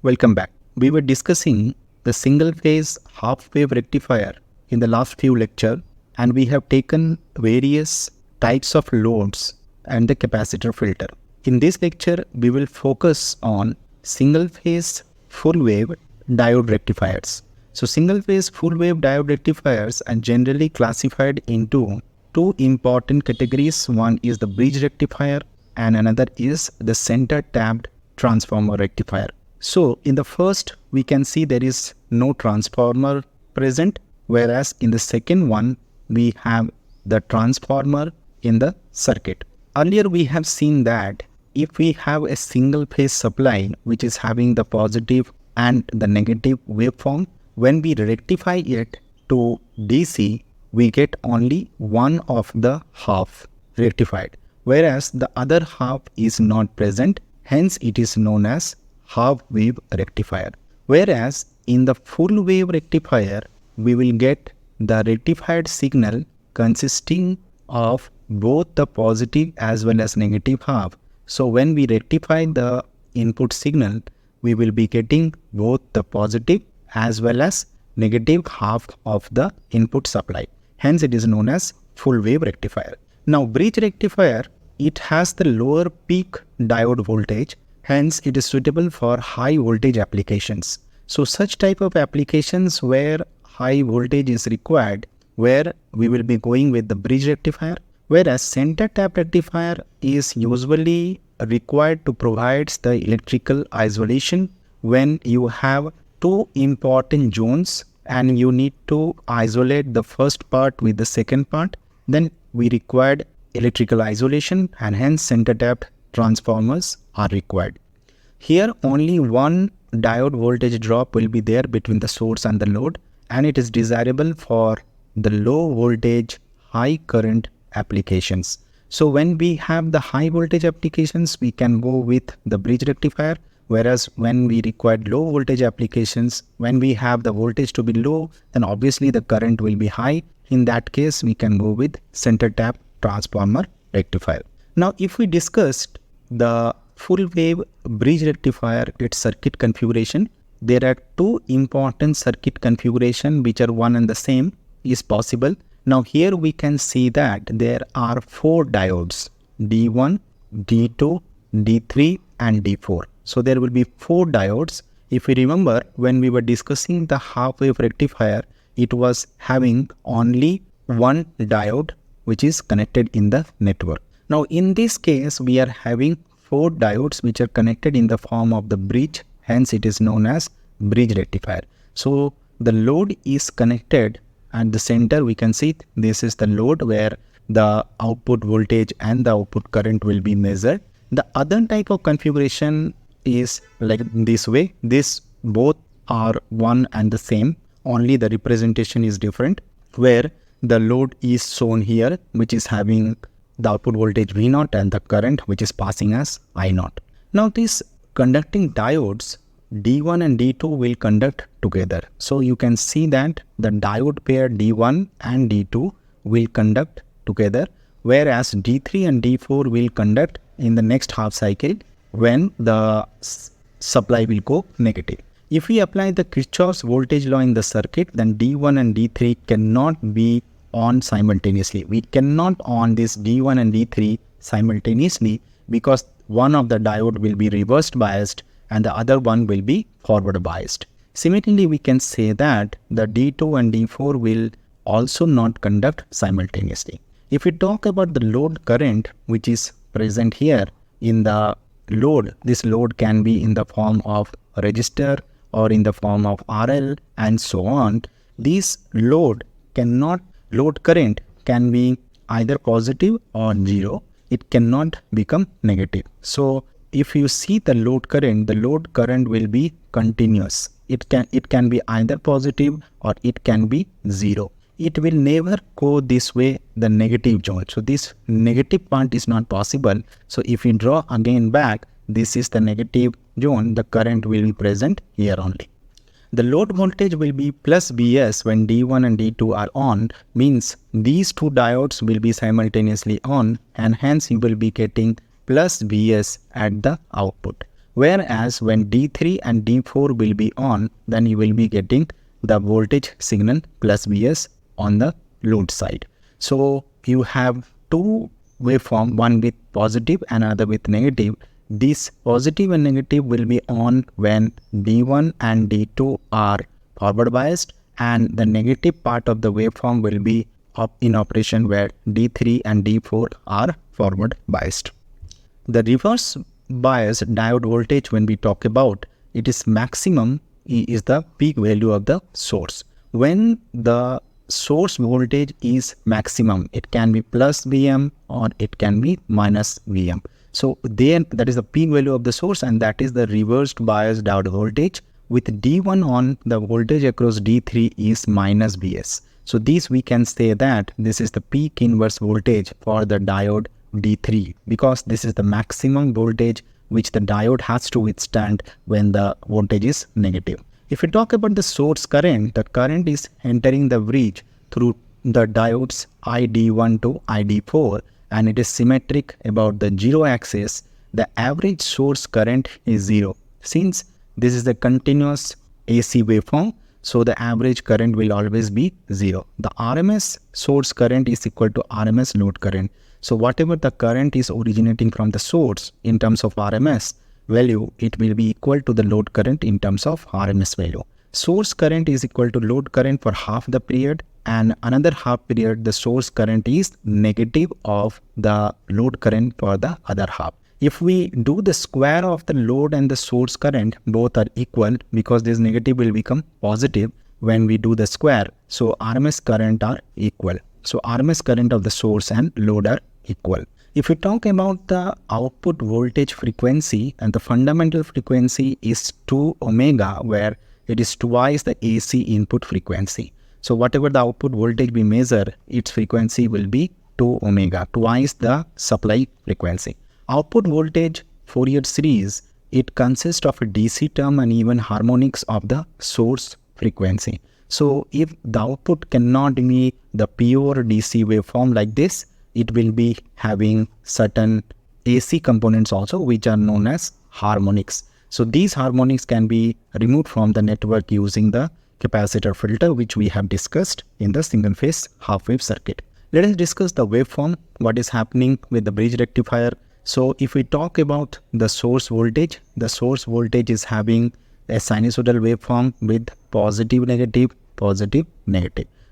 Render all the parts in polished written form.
Welcome back. We were discussing the single-phase half-wave rectifier in the last few lectures, and we have taken various types of loads and the capacitor filter. In this lecture, we will focus on single-phase full-wave diode rectifiers. So single-phase full-wave diode rectifiers are generally classified into two important categories. One is the bridge rectifier and another is the center-tapped transformer rectifier. So in the first, we can see there is no transformer present, whereas in the second one, we have the transformer in the circuit. Earlier, we have seen that if we have a single phase supply, which is having the positive and the negative waveform, when we rectify it to DC, we get only one of the half rectified, whereas the other half is not present. Hence, it is known as half-wave rectifier. Whereas in the full-wave rectifier, we will get the rectified signal consisting of both the positive as well as negative half. So when we rectify the input signal, we will be getting both the positive as well as negative half of the input supply. Hence, it is known as full-wave rectifier. Now, bridge rectifier, it has the lower peak diode voltage. Hence, it is suitable for high voltage applications. So, such type of applications where high voltage is required, where we will be going with the bridge rectifier, whereas center tap rectifier is usually required to provide the electrical isolation when you have two important zones and you need to isolate the first part with the second part. Then we required electrical isolation, and hence center tapped transformers are required. Here only one diode voltage drop will be there between the source and the load, and it is desirable for the low voltage high current applications. So when we have the high voltage applications, we can go with the bridge rectifier, whereas when we require low voltage applications, when we have the voltage to be low, then obviously the current will be high. In that case, we can go with center tap transformer rectifier. Now, if we discussed the full wave bridge rectifier, its circuit configuration, there are two important circuit configuration which are one and the same is possible. Now, here we can see that there are four diodes, D1, D2, D3 and D4. So there will be four diodes. If we remember, when we were discussing the half wave rectifier, it was having only one diode which is connected in the network. Now, in this case, we are having four diodes which are connected in the form of the bridge. Hence, it is known as bridge rectifier. So, the load is connected at the center. We can see this is the load where the output voltage and the output current will be measured. The other type of configuration is like this way. This both are one and the same. Only the representation is different, where the load is shown here, which is having the output voltage V0 and the current which is passing as I0. Now, these conducting diodes D1 and D2 will conduct together. So you can see that the diode pair D1 and D2 will conduct together, whereas D3 and D4 will conduct in the next half cycle when the supply will go negative. If we apply the Kirchhoff's voltage law in the circuit, then D1 and D3 cannot be on simultaneously. We cannot on this D1 and D3 simultaneously because one of the diode will be reverse biased and the other one will be forward biased. Similarly, we can say that the D2 and D4 will also not conduct simultaneously. If we talk about the load current which is present here in the load, this load can be in the form of a resistor or in the form of RL and so on. This load current can be either positive or zero. It cannot become negative. So if you see the load current will be continuous. It can be either positive or it can be zero. It will never go this way, the negative zone. So this negative part is not possible. So if we draw again back, this is the negative zone. The current will be present here only. The load voltage will be plus Vs when D1 and D2 are on, means these two diodes will be simultaneously on, and hence you will be getting plus Vs at the output. Whereas when D3 and D4 will be on, then you will be getting the voltage signal plus Vs on the load side. So you have two waveform, one with positive and another with negative. This positive and negative will be on when D1 and D2 are forward biased, and the negative part of the waveform will be in operation where D3 and D4 are forward biased. The reverse bias diode voltage, when we talk about, it is maximum is the peak value of the source. When the source voltage is maximum, it can be plus Vm or it can be minus Vm. So then that is the peak value of the source, and that is the reversed bias diode voltage. With D1 on, the voltage across D3 is minus Vs. So this we can say that this is the peak inverse voltage for the diode D3, because this is the maximum voltage which the diode has to withstand when the voltage is negative. If we talk about the source current, the current is entering the bridge through the diodes ID1 to ID4, and it is symmetric about the zero axis. The average source current is 0. Since this is the continuous AC waveform, so the average current will always be 0. The RMS source current is equal to RMS load current. So whatever the current is originating from the source in terms of RMS value, it will be equal to the load current in terms of RMS value. Source current is equal to load current for half the period, and another half period the source current is negative of the load current for the other half. If we do the square of the load and the source current, both are equal, because this negative will become positive when we do the square. So RMS current are equal. So RMS current of the source and load are equal. If we talk about the output voltage frequency, and the fundamental frequency is 2 omega, where it is twice the AC input frequency. So whatever the output voltage we measure, its frequency will be 2 omega, twice the supply frequency. Output voltage Fourier series, it consists of a DC term and even harmonics of the source frequency. So if the output cannot be the pure DC waveform like this, it will be having certain AC components also, which are known as harmonics. So these harmonics can be removed from the network using the capacitor filter, which we have discussed in the single phase half wave circuit. Let us discuss the waveform, what is happening with the bridge rectifier. So if we talk about the source voltage is having a sinusoidal waveform with positive, negative,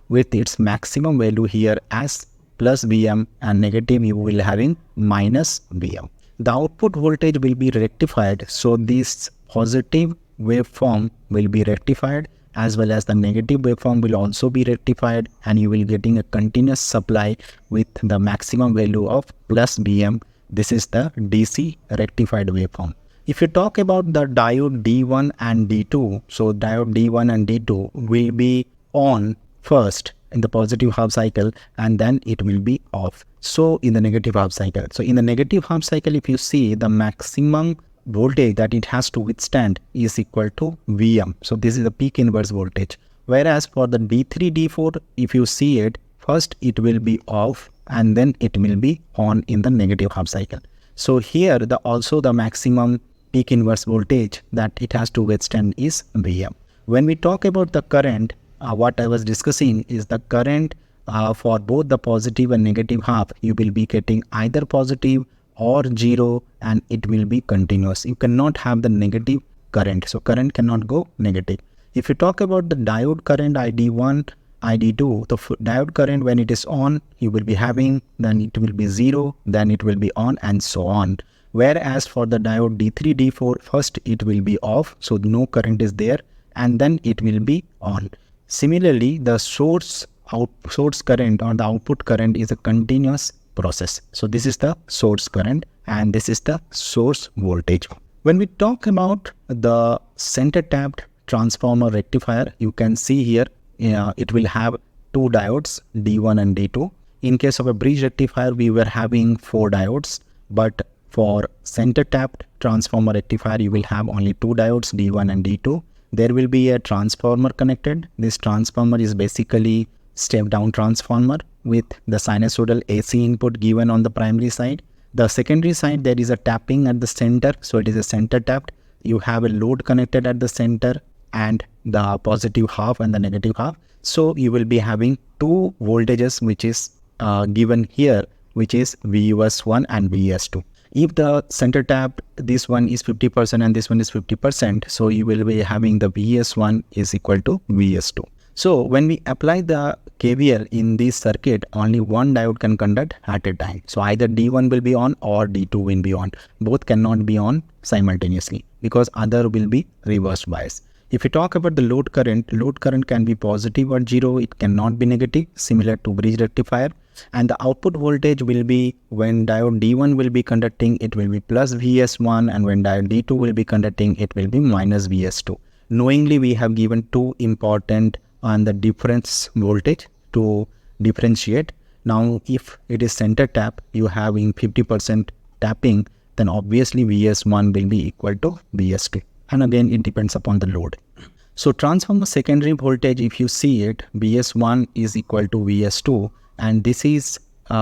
with its maximum value here as plus Vm, and negative you will having minus Vm. The output voltage will be rectified, so this positive waveform will be rectified, as well as the negative waveform will also be rectified, and you will getting a continuous supply with the maximum value of plus Vm. This is the DC rectified waveform. If you talk about the diode D1 and D2, so diode D1 and D2 will be on first in the positive half cycle, and then it will be off. So in the negative half cycle. So in the negative half cycle, if you see, the maximum voltage that it has to withstand is equal to Vm. So this is the peak inverse voltage. Whereas for the D3, D4, if you see it, first it will be off and then it will be on in the negative half cycle. So here also the maximum peak inverse voltage that it has to withstand is Vm. When we talk about the current, what I was discussing is the current for both the positive and negative half, you will be getting either positive or 0, and it will be continuous. You cannot have the negative current. So current cannot go negative. If you talk about the diode current ID1, ID2, the diode current when it is on, you will be having, then it will be 0, then it will be on, and so on. Whereas for the diode D3, D4, first it will be off, so no current is there, and then it will be on. Similarly, the source current or the output current is a continuous process. So this is the source current and this is the source voltage. When we talk about the center tapped transformer rectifier, you can see here it will have two diodes, D1 and D2. In case of a bridge rectifier, we were having 4 diodes, but for center tapped transformer rectifier, you will have only 2 diodes, D1 and D2. There will be a transformer connected. This transformer is basically step down transformer with the sinusoidal AC input given on the primary side. The secondary side, there is a tapping at the center. So it is a center tapped. You have a load connected at the center and the positive half and the negative half. So you will be having two voltages which is given here, which is VUS1 and VS2. If the center tap, this one is 50% and this one is 50%, so you will be having the VS1 is equal to VS2. So when we apply the KVL in this circuit, only one diode can conduct at a time. So either D1 will be on or D2 will be on. Both cannot be on simultaneously because other will be reverse bias. If you talk about the load current can be positive or zero. It cannot be negative, similar to bridge rectifier. And the output voltage will be, when diode D1 will be conducting, it will be plus VS1, and when diode D2 will be conducting, it will be minus VS2. Knowingly, we have given two important on the difference voltage to differentiate. Now, if it is center tap, you having 50% tapping, then obviously VS1 will be equal to VS2. And again, it depends upon the load. So transformer secondary voltage, if you see it, VS1 is equal to VS2, and this is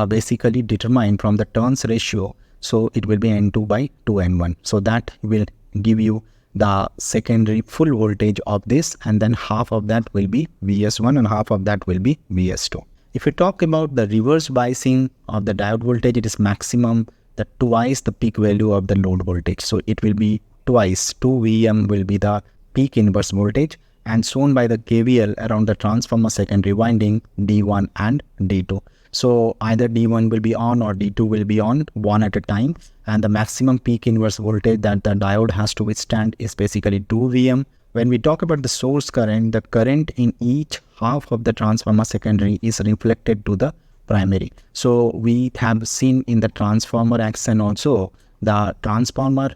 basically determined from the turns ratio. So it will be N2 by 2N1. So that will give you the secondary full voltage of this, and then half of that will be VS1 and half of that will be VS2. If you talk about the reverse biasing of the diode voltage, it is maximum the twice the peak value of the load voltage. So it will be twice, 2 Vm will be the peak inverse voltage, and shown by the KVL around the transformer secondary winding D1 and D2. So either D1 will be on or D2 will be on, one at a time, and the maximum peak inverse voltage that the diode has to withstand is basically 2 Vm. When we talk about the source current, the current in each half of the transformer secondary is reflected to the primary. So we have seen in the transformer action also, the transformer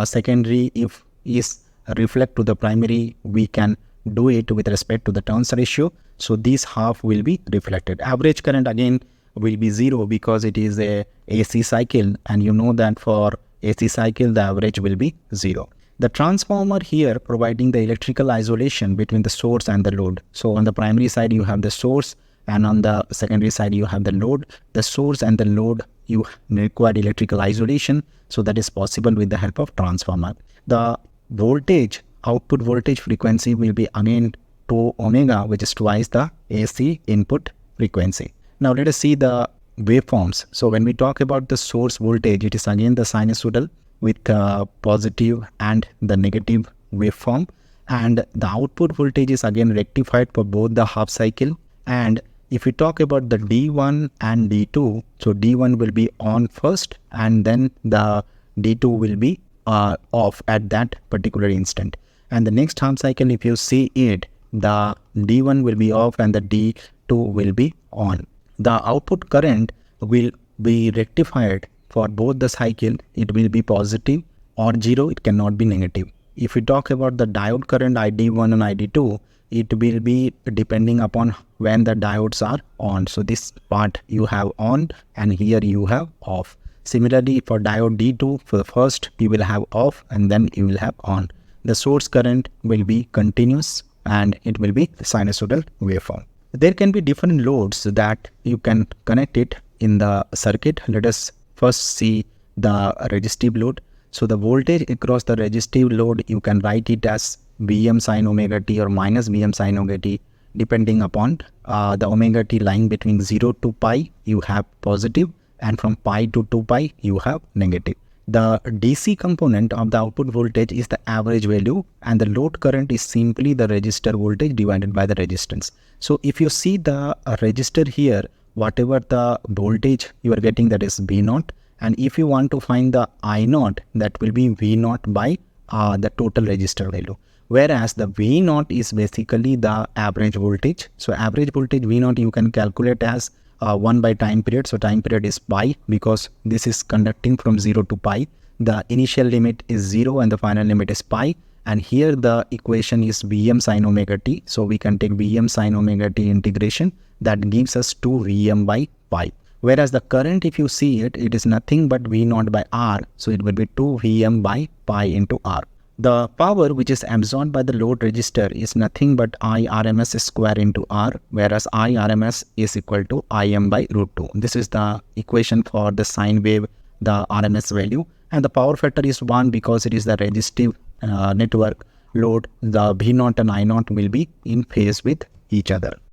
secondary, if is reflect to the primary, we can do it with respect to the turns ratio. So this half will be reflected. Average current again will be 0 because it is a AC cycle, and you know that for AC cycle the average will be 0. The transformer here providing the electrical isolation between the source and the load. So on the primary side you have the source, and on the secondary side you have the load. The source and the load, you require electrical isolation, so that is possible with the help of transformer. The voltage, output voltage frequency will be again 2 omega, which is twice the AC input frequency. Now let us see the waveforms. So when we talk about the source voltage, it is again the sinusoidal with positive and the negative waveform, and the output voltage is again rectified for both the half cycle. And if we talk about the D1 and D2, so D1 will be on first, and then the D2 will be off at that particular instant. And the next half cycle, if you see it, the D1 will be off and the D2 will be on. The output current will be rectified for both the cycle. It will be positive or 0, it cannot be negative. If we talk about the diode current ID1 and ID2, it will be depending upon when the diodes are on. So this part you have on and here you have off. Similarly, for diode D2, for the first you will have off and then you will have on. The source current will be continuous and it will be sinusoidal waveform. There can be different loads that you can connect it in the circuit. Let us first see the resistive load. So the voltage across the resistive load, you can write it as Vm sin omega t or minus Vm sin omega t, depending upon the omega t lying between 0 to pi, you have positive, and from pi to 2 pi, you have negative. The DC component of the output voltage is the average value, and the load current is simply the resistor voltage divided by the resistance. So if you see the resistor here, whatever the voltage you are getting, that is V0, and if you want to find the I0, that will be V0 by the total resistor value. Whereas the V0 is basically the average voltage. So average voltage V0 you can calculate as 1 by time period. So time period is pi because this is conducting from 0 to pi. The initial limit is 0 and the final limit is pi. And here the equation is Vm sin omega t. So we can take Vm sin omega t integration. That gives us 2 Vm by pi. Whereas the current, if you see it, it is nothing but V0 by R. So it will be 2 Vm by pi into R. The power which is absorbed by the load resistor is nothing but I RMS square into R, whereas I RMS is equal to Im by root 2. This is the equation for the sine wave the RMS value, and the power factor is 1 because it is the resistive network load. The V0 and I0 will be in phase with each other.